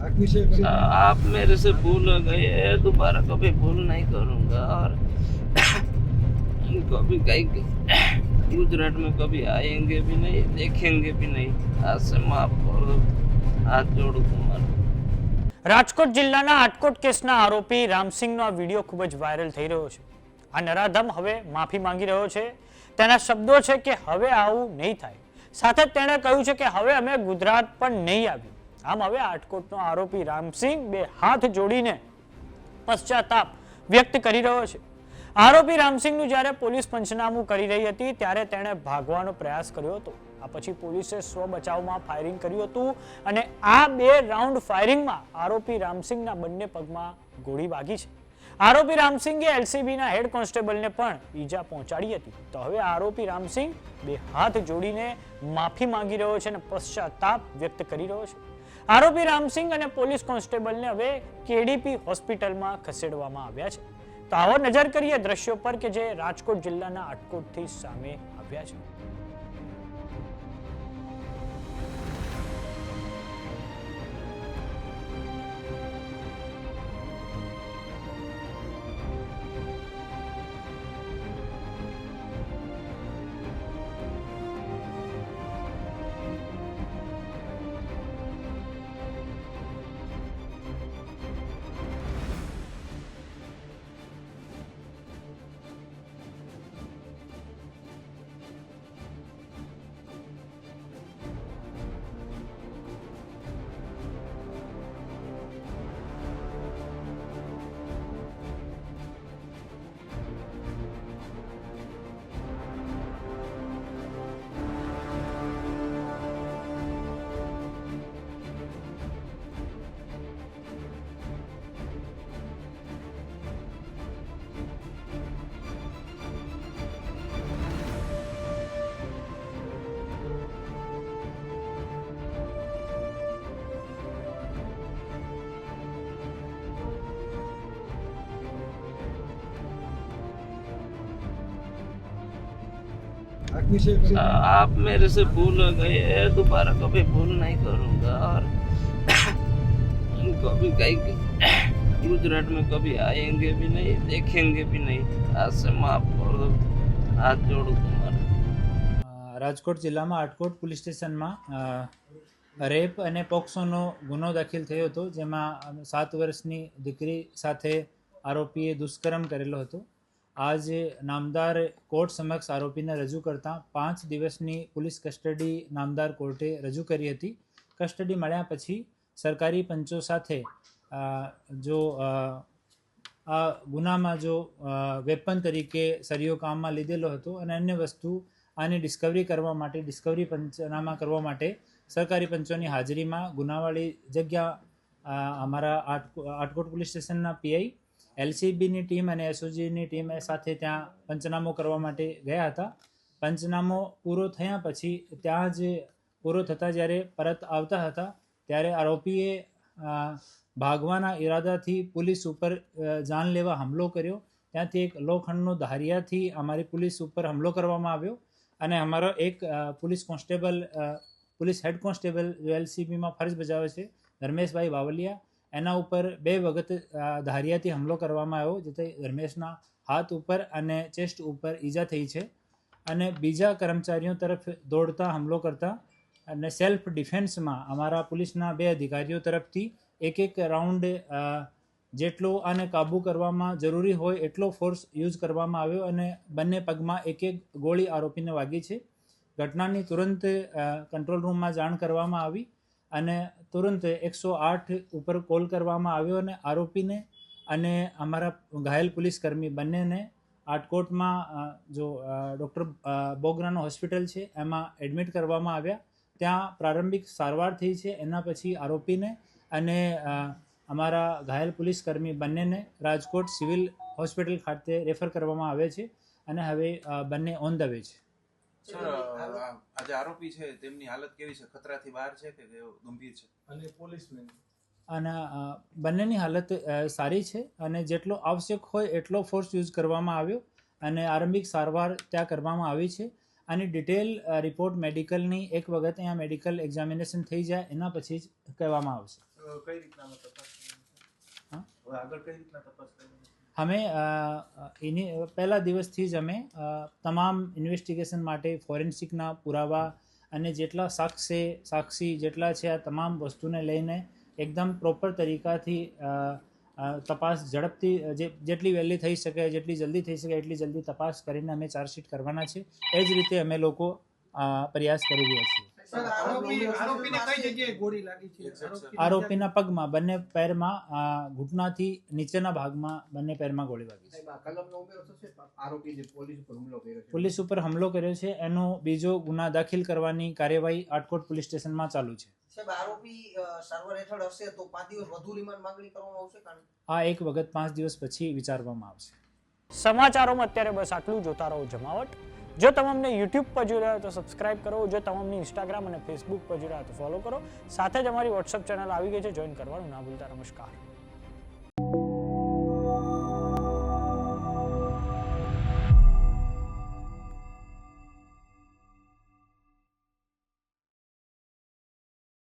आप मेरे से भूल गए, दोबारा कभी भूल नहीं करूँगा और कभी कहीं गुजरात में कभी आएंगे भी नहीं, देखेंगे भी नहीं। आज से माफ कर दो, हाथ जोड़ू तुम्हारा। રાજકોટ જિલ્લાના આટકોટ કેસના આરોપી રામસિંહનો આ વિડીયો ખૂબ જ વાયરલ થઈ રહ્યો છે। આ નરાધમ હવે માફી માંગી રહ્યો છે। તેના શબ્દો છે કે હવે આવું નહીં થાય। સાથે જ તેણે કહ્યું છે કે હવે અમે ગુજરાત પણ નહીં આવ્યું। આમ હવે આટકોટનો આરોપી રામસિંહ બે હાથ જોડીને પશ્ચાતાપ વ્યક્ત કરી રહ્યો છે। આરોપી રામસિંહનું જ્યારે પોલીસ પંચનામું કરી રહી હતી ત્યારે તેણે ભાગવાનો પ્રયાસ કર્યો હતો। આ પછી પોલીસે સ્વ બચાવમાં ફાયરિંગ કર્યું હતું અને આ બે રાઉન્ડ ફાયરિંગમાં આરોપી રામસિંહના બંને પગમાં ગોળી વાગી છે। આરોપી રામસિંહે એલસીબીના હેડ કોન્સ્ટેબલને પણ ઈજા પહોંચાડી હતી। તો હવે આરોપી રામસિંહ બે હાથ જોડીને માફી માંગી રહ્યો છે અને પશ્ચાતાપ વ્યક્ત કરી રહ્યો છે। આરોપી રામસિંહ અને પોલીસ કોન્સ્ટેબલને હવે કેડીપી હોસ્પિટલમાં ખસેડવામાં આવ્યા છે। તો આવો નજર કરીએ દ્રશ્યો પર કે જે રાજકોટ જિલ્લાના આટકોટથી સામે આવ્યા છે। आप मेरे से भूल गए, दोबारा कभी भूल नहीं करूँगा और कभी कहीं गुजरात में कभी आएंगे भी नहीं, देखेंगे भी नहीं। आज से माफ कर दो, हाथ जोड़ू तुम्हारा। રાજકોટ જિલ્લામાં આટકોટ પોલીસ સ્ટેશનમાં રેપ અને પોક્સોનો ગુનો દાખલ થયો હતો, જેમાં 7 વર્ષની દીકરી સાથે આરોપીએ દુષ્કર્મ કરેલો હતો। આજ નામદાર કોર્ટ સમક્ષ આરોપીને રજૂ કરતાં 5 દિવસની પોલીસ કસ્ટડી નામદાર કોર્ટે રજૂ કરી હતી। કસ્ટડી મળ્યા પછી સરકારી પંચો સાથે જો આ ગુનામાં જો વેપન તરીકે સરિયો કામમાં લીધેલો હતો અને અન્ય વસ્તુ આની ડિસ્કવરી કરવા માટે ડિસ્કવરી પંચનામા કરવા માટે સરકારી પંચોની હાજરીમાં ગુનાવાળી જગ્યા અમારા આટકોટ પોલીસ સ્ટેશનના પીઆઈ એલસીબીની ટીમ અને એસઓજીની ટીમ સાથે ત્યાં પંચનામો કરવા માટે ગયા હતા। પંચનામો પૂરો થયા પછી ત્યાં જ પૂરો થતાં જ્યારે પરત આવતા હતા ત્યારે આરોપીએ ભાગવાના ઈરાદાથી પોલીસ ઉપર જાનલેવા હુમલો કર્યો। ત્યાંથી એક લોખંડનો ધારિયાથી અમારી પોલીસ ઉપર હુમલો કરવામાં આવ્યો અને અમારો એક police constable police head constable જો એલસીબીમાં ફરજ બજાવે છે ધર્મેશભાઈ બાવલિયા, એના ઉપર 2 વખત ધારિયાથી હુમલો કરવામાં આવ્યો, જેથી ધર્મેશના હાથ ઉપર અને ચેસ્ટ ઉપર ઈજા થઈ છે અને બીજા કર્મચારીઓ તરફ દોડતા હુમલો કરતા અને સેલ્ફ ડિફેન્સમાં અમારા પોલીસના 2 અધિકારીઓ તરફથી એક રાઉન્ડ જેટલો આને કાબૂ કરવામાં જરૂરી હોય એટલો ફોર્સ યુઝ કરવામાં આવ્યો અને બંને પગમાં એક ગોળી આરોપીને વાગી છે। ઘટનાની તુરંત કંટ્રોલ રૂમમાં જાણ કરવામાં આવી અને તુરંત 108 ઉપર કોલ કરવામાં આવ્યો અને આરોપીને અને અમારા ઘાયલ પોલીસકર્મી બંનેને આટકોટમાં જો ડૉક્ટર બોગરાનો હોસ્પિટલ છે એમાં એડમિટ કરવામાં આવ્યા। ત્યાં પ્રારંભિક સારવાર થઈ છે। એના પછી આરોપીને અને અમારા ઘાયલ પોલીસકર્મી બંનેને રાજકોટ સિવિલ હોસ્પિટલ ખાતે રેફર કરવામાં આવે છે અને હવે બંને ઓન ધ વે છે। સર, આજે આરોપી છે તેમની હાલત કેવી છે? ખતરાથી બહાર છે કે ગંભીર છે? અને પોલીસમેન અને બંનેની હાલત સારી છે અને જેટલો આવશ્યક હોય એટલો ફોર્સ યુઝ કરવામાં આવ્યો અને આરંભિક સારવાર ત્યાં કરવામાં આવી છે। આની ડિટેલ રિપોર્ટ મેડિકલની એક વખત અહીંયા મેડિકલ એક્ઝામિનેશન થઈ જાય એના પછી જ કહેવામાં આવશે। કઈ રીતના તપાસ હા? હવે આગળ કઈ રીતના તપાસ કરવાની? અમે એની પહેલા દિવસથી જ અમે તમામ ઇન્વેસ્ટિગેશન માટે ફોરેન્સિકના પુરાવા અને જેટલા સાક્ષી જેટલા છે આ તમામ વસ્તુને લઈને એકદમ પ્રોપર તરીકાથી તપાસ ઝડપથી જેટલી વહેલી થઈ શકે જેટલી જલ્દી થઈ શકે એટલી જલ્દી તપાસ કરીને અમે ચાર્જશીટ કરવાના છે. એ જ રીતે અમે લોકો પ્રયાસ કરી રહ્યા છીએ. આરોપીના પગમાં, બંને પેરમાં, ઘૂંટણાથી નીચેના ભાગમાં બંને પેરમાં ગોળી વાગી છે. પોલીસ ઉપર હુમલો કર્યો છે એનો બીજો ગુના દાખલ કરવાની કાર્યવાહી આટકોટ પોલીસ સ્ટેશનમાં ચાલુ છે. આ એક વખત 5 દિવસ પછી વિચારવામાં આવશે. સમાચારોમાં અત્યારે બસ આટલું. જોતા રહો જમાવટ. જો તમે અમને YouTube પર જોઈ રહ્યા તો સબસ્ક્રાઇબ કરો. જો તમે અમને Instagram અને Facebook પર જોઈ રહ્યા તો ફોલો કરો. સાથે જ અમારી WhatsApp ચેનલ આવી ગઈ છે, જોઈન કરવાનું ના ભૂલતા. નમસ્કાર.